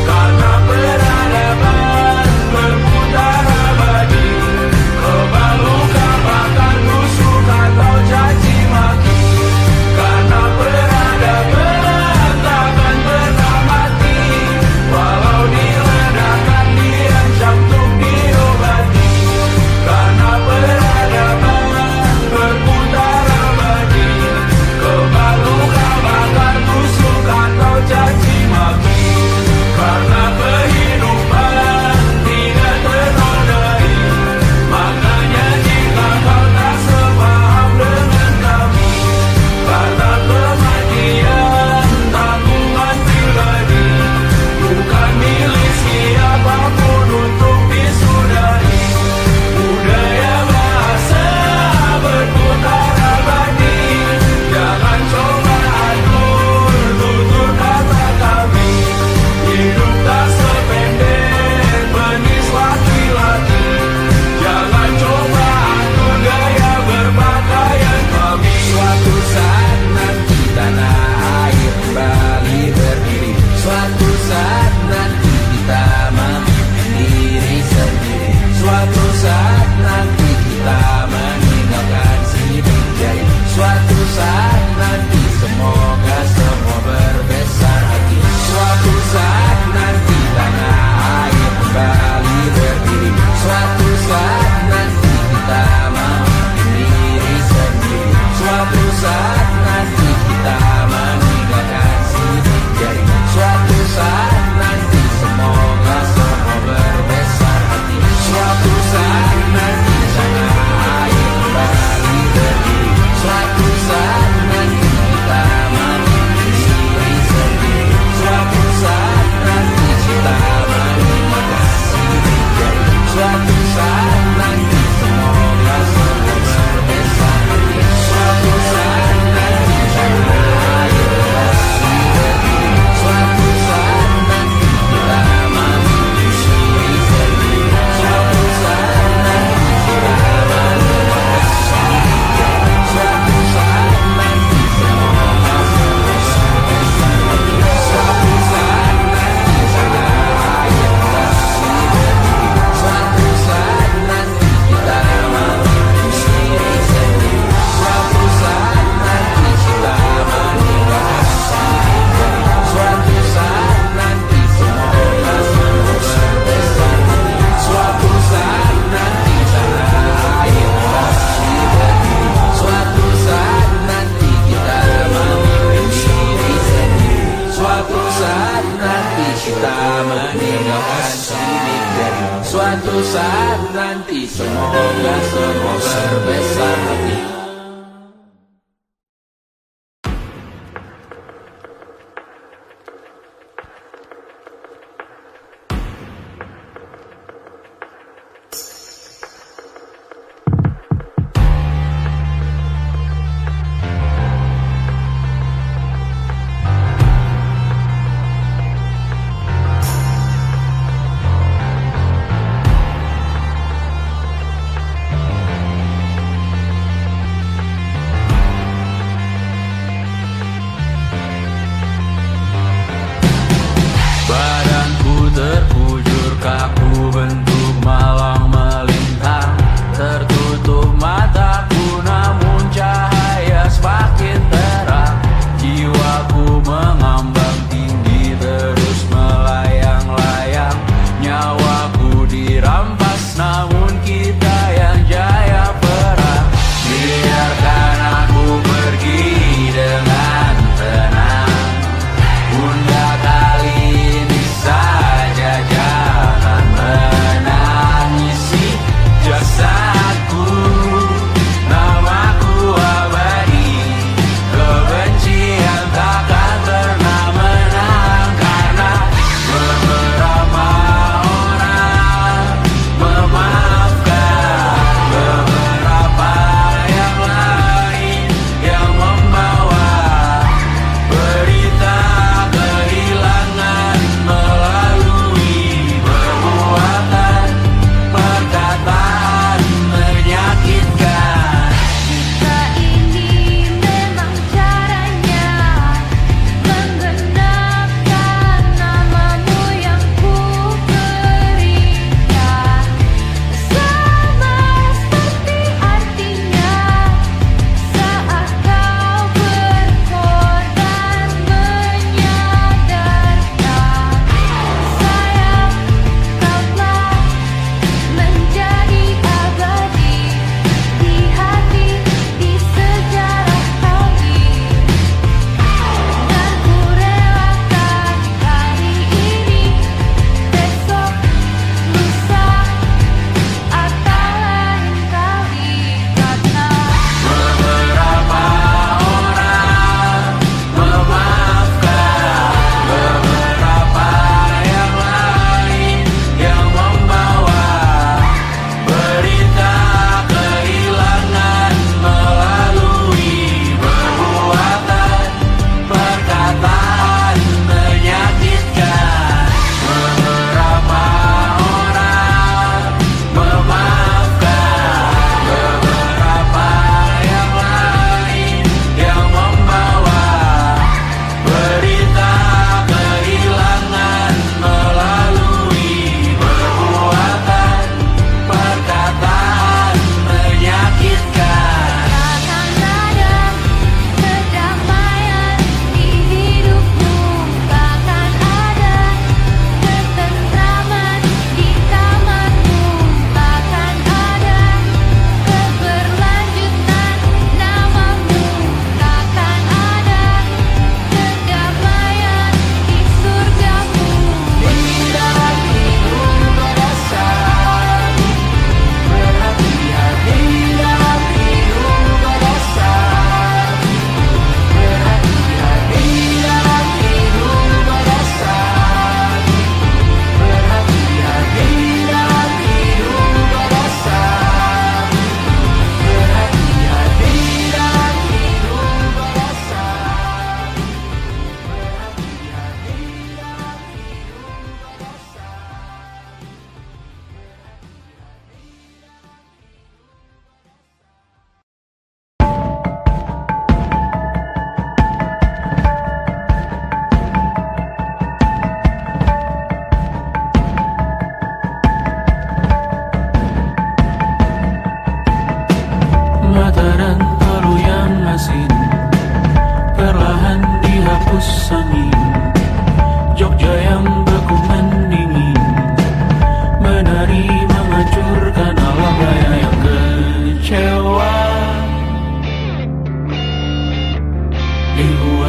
Karena peradaban berputar abadi, kebal luka bakar busuk atau caci
saat nanti semoga semua berbesar hati. Suatu saat nanti tanah air kembali berdiri. Suatu saat nanti kita memimpin diri sendiri. Suatu saat nanti kita meninggalkan sidik jari. Suatu saat nanti semoga semua berbesar hati. Suatu saat nanti tanah air kembali berdiri. Suatu saat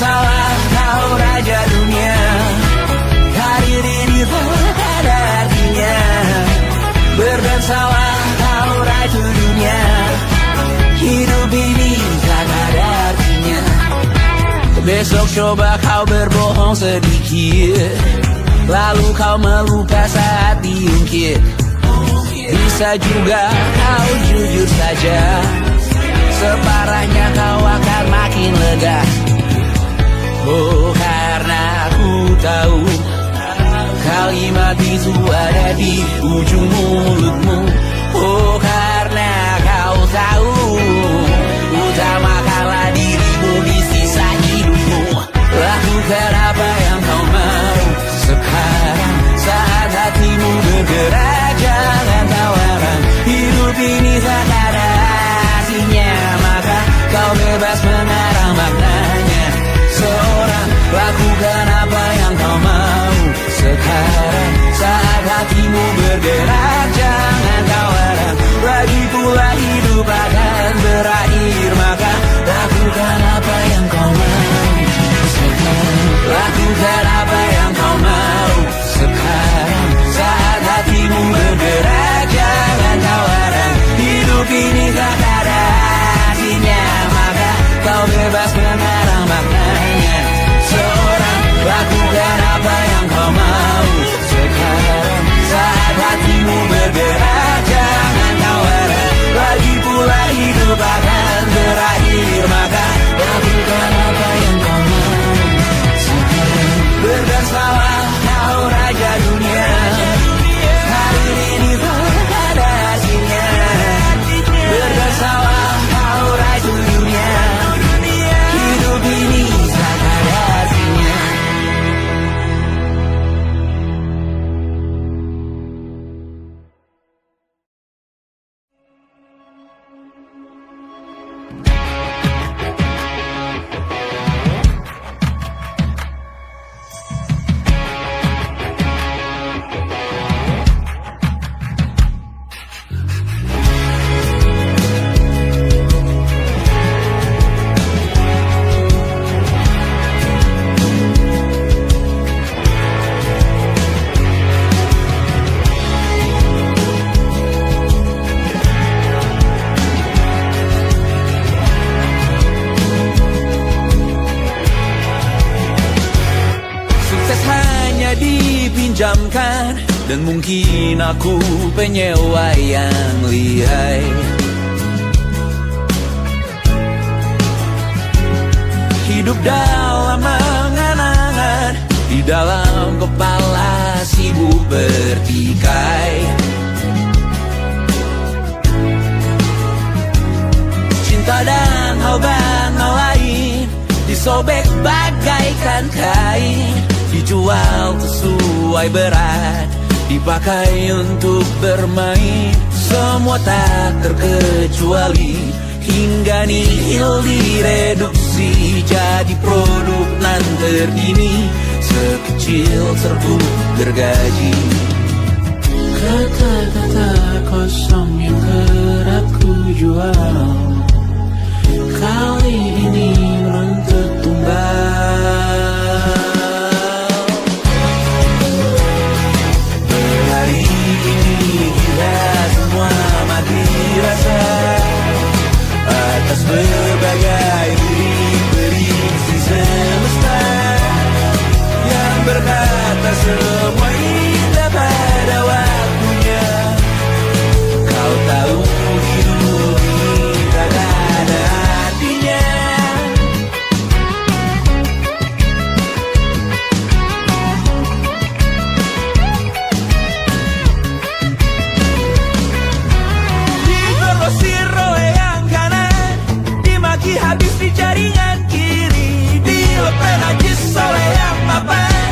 bersalah kau raja dunia. Karir ini tak ada artinya. Berdansalah kau ratu dunia. Hidup ini tak ada artinya. Besok coba kau berbohong sedikit, lalu kau melupa saat diungkit. Bisa juga kau jujur saja, separahnya kau akan makin lega. Oh, karena aku tahu kalimat itu ada di ujung mulutmu. Oh, karena kau tahu utamakanlah dirimu di sisa hidupmu. Lakukan apa yang kau mau sekarang, saat hatimu bergerak. Jangan tawaran, hidup ini tak ada artinya, maka kau bebas mengarang maknanya. Seorang, lakukan apa yang kau mau sekarang, saat hatimu bergerak. Jangan tawaran, lagi pula hidup akan berakhir, maka lakukan apa yang kau mau sekarang. Lakukan apa yang kau mau sekarang, saat hatimu bergerak. Jangan tawaran, hidup ini tak ada artinya, maka kau bebas mengarang maknanya. Seorang, lakukan apa yang kau mau sekarang, saat hatimu bergerak. Jangan tawaran, lagi pula hidup akan berakhir, maka lakukan apa yang kau mau sekarang. Berdansalah kau raja dunia. Hari ini tak ada artinya. Berdansalah kau raja dunia. Hidup ini tak ada artinya. Dipinjamkan, dan mungkin aku penyewa yang lihai. Hidup dalam angan-angan, di dalam kepala sibuk bertikai. Cinta dan hal lain disobek bagaikan kain, dijual sesuai berat, dipakai untuk bermain. Semua tak terkecuali, hingga nihil direduksi jadi produk nan terkini, sekecil serbuk gergaji.
Kata-kata kosong yang kerap ku jual, kali ini menuntut tumbal.
Hari ini kita semua mati rasa atas berbagai prediksi semesta yang berkata semua indah pada waktunya. Kau tahu hidup ini tak ada artinya. Digrosir oleh yang kanan, dimaki habis di jaringan kiri, dilepeh najis oleh yang mapan,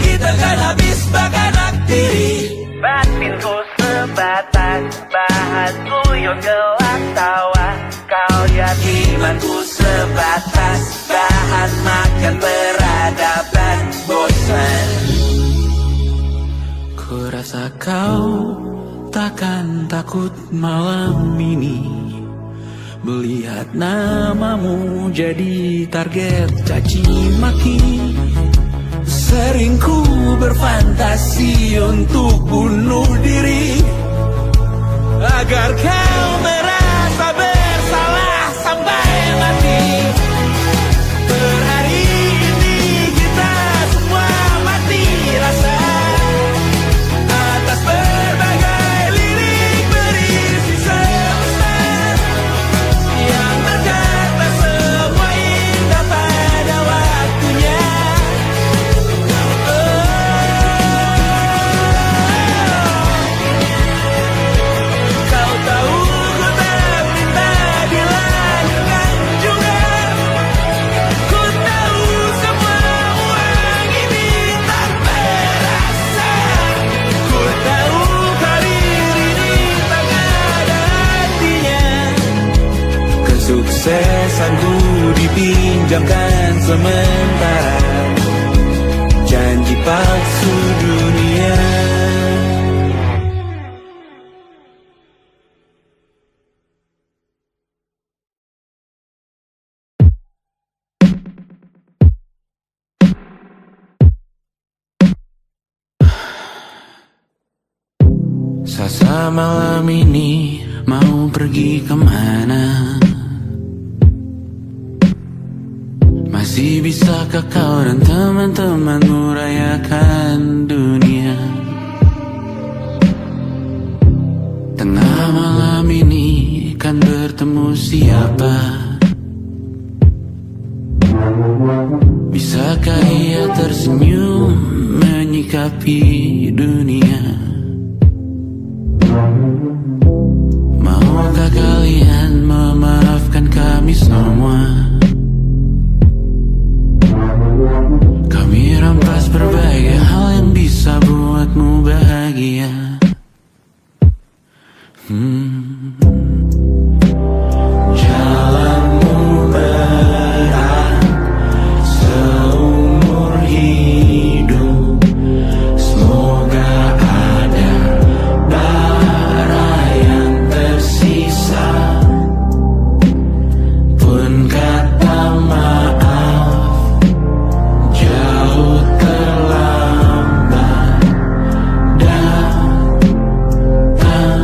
kita kan habis bakanak diri. Batinku sebatas bahan guyon gelap tawa, kau jadi imanku sebatas bahan makan peradaban bosan.
Ku rasa kau takkan takut malam ini
Melihat namamu jadi target caci maki. Sering ku berfantasi untuk bunuh diri agar kau merasa bersalah sampai mati. Per hari ini kita semua mati rasa atas berbagai lirik berisi semesta yang berkata semua indah pada waktunya. Kau tahu ku tak minta dilahirkan juga. Ku tahu semua uang ini tak berasa. Ku tahu karir ini tak ada artinya. Kesuksesanku dipinjamkan sementara, janji palsu dunia. Sasa malam ini mau pergi kemana? Masih bisakah kau dan teman-temanmu rayakan dunia? Tengah malam ini kan bertemu siapa? Bisakah ia tersenyum menyikapi dunia? Maukah kalian memaafkan kami semua? Kami rampas berbagai hal yang bisa buatmu bahagia. Jalanmu berat seumur hidup. Semoga ada bara yang tersisa. Pun kata maaf jauh terlambat datang.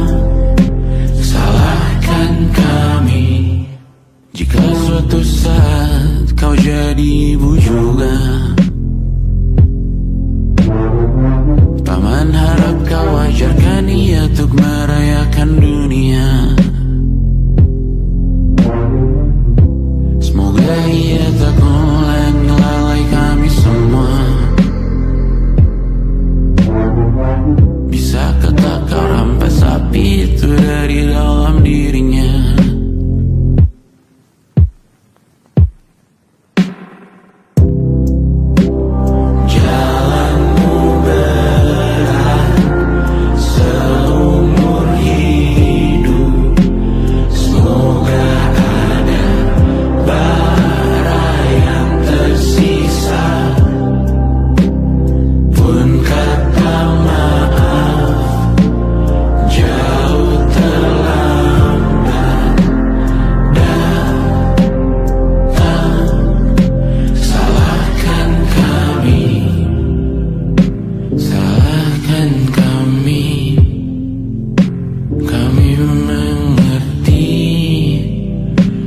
Salahkan kami jika suatu saat kau jadi ibu juga. Paman harap kau ajarkan ia untuk merayakan dunia. Semoga ia tak ulangi lalai kami semua. Bisakah tak kau rampas api itu dari dalam dirinya? Jalanmu berat seumur hidup. Semoga ada bara yang tersisa. Pun kata maaf jauh terlambat datang. Salahkan kami, salahkan kami. Kami mengerti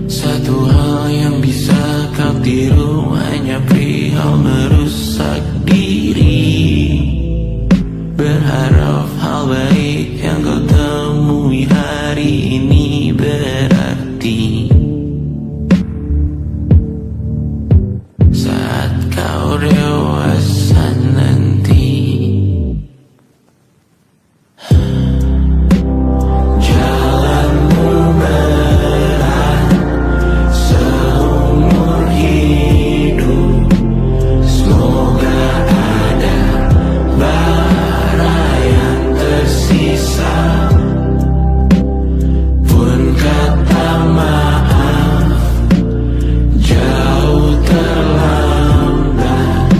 satu hal yang bisa kau tiru hanya perihal merusak diri. Berharap hal baik yang kau temui hari ini berarti saat kau dewasa nanti. Jalanmu berat seumur hidup. Semoga ada bara yang tersisa. Pun kata maaf jauh terlambat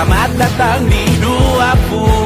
Selamat datang di 20